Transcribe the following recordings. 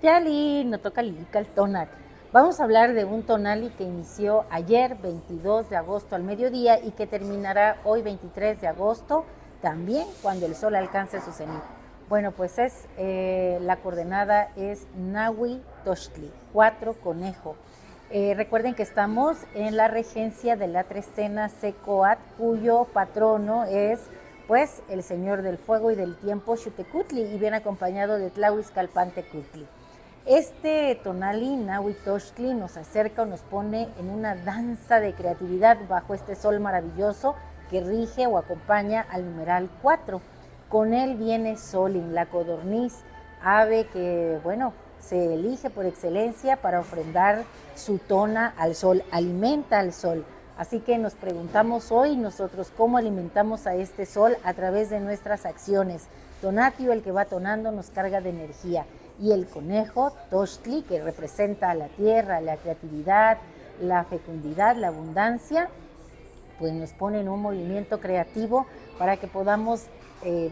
Yali, nos toca Lilica el Tonac. Vamos a hablar de un tonali que inició ayer, 22 de agosto al mediodía, y que terminará hoy, 23 de agosto, también cuando el sol alcance su cenit. Bueno, pues la coordenada es Nahui Tochtli, 4 conejo. Recuerden que estamos en la regencia de la trecena Secoat, cuyo patrono es pues el señor del fuego y del tiempo Xutecutli, y viene acompañado de Tlahuizcalpantecutli. Este tonali, Nahuitochtli, nos acerca o nos pone en una danza de creatividad bajo este sol maravilloso que rige o acompaña al numeral 4. Con él viene Solin, la codorniz, ave que, bueno, se elige por excelencia para ofrendar su tona al sol, alimenta al sol. Así que nos preguntamos hoy nosotros cómo alimentamos a este sol a través de nuestras acciones. Tonatio, el que va tonando, nos carga de energía. Y el conejo, Tochtli, que representa a la tierra, la creatividad, la fecundidad, la abundancia, pues nos pone en un movimiento creativo para que podamos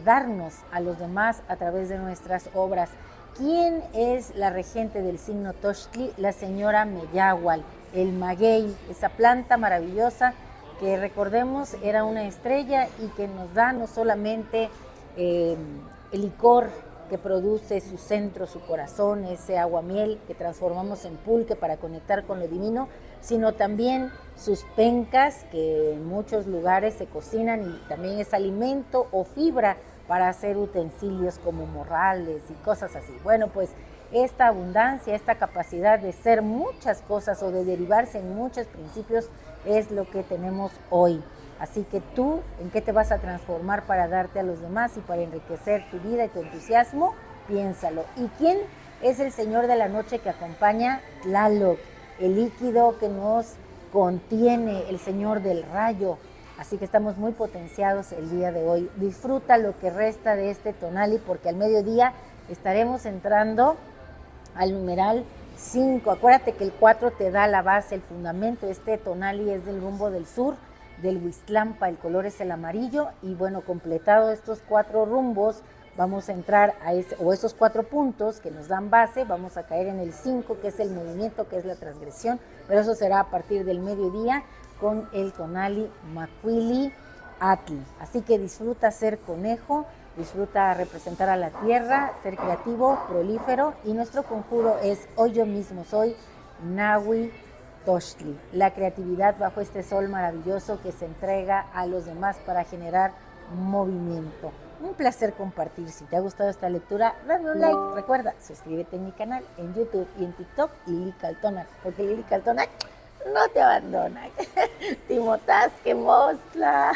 darnos a los demás a través de nuestras obras. ¿Quién es la regente del signo Tochtli? La señora Meyahual, el maguey, esa planta maravillosa que recordemos era una estrella y que nos da no solamente el licor que produce su centro, su corazón, ese aguamiel que transformamos en pulque para conectar con lo divino, sino también sus pencas que en muchos lugares se cocinan y también es alimento o fibra para hacer utensilios como morrales y cosas así. Bueno, pues esta abundancia, esta capacidad de ser muchas cosas o de derivarse en muchos principios es lo que tenemos hoy. Así que tú, ¿en qué te vas a transformar para darte a los demás y para enriquecer tu vida y tu entusiasmo? Piénsalo. ¿Y quién es el Señor de la noche que acompaña? Tlaloc, el líquido que nos contiene, el Señor del rayo. Así que estamos muy potenciados el día de hoy. Disfruta lo que resta de este tonali porque al mediodía estaremos entrando al numeral 5. Acuérdate que el 4 te da la base, el fundamento. Este tonali es del rumbo del sur, del Huiztlampa, el color es el amarillo. Y bueno, completado estos 4 rumbos, vamos a entrar a esos 4 puntos que nos dan base, vamos a caer en el 5, que es el movimiento, que es la transgresión, pero eso será a partir del mediodía con el tonali Macuili Atli. Así que disfruta ser conejo, disfruta representar a la tierra, ser creativo, prolífero, y nuestro conjuro es hoy yo mismo soy Nahui Tochtli, la creatividad bajo este sol maravilloso que se entrega a los demás para generar movimiento. Un placer compartir. Si te ha gustado esta lectura, dale un like. Recuerda, suscríbete en mi canal en YouTube y en TikTok, Lilica el Tonac, porque Lilica el Tonac no te abandona. Timotas que mosla.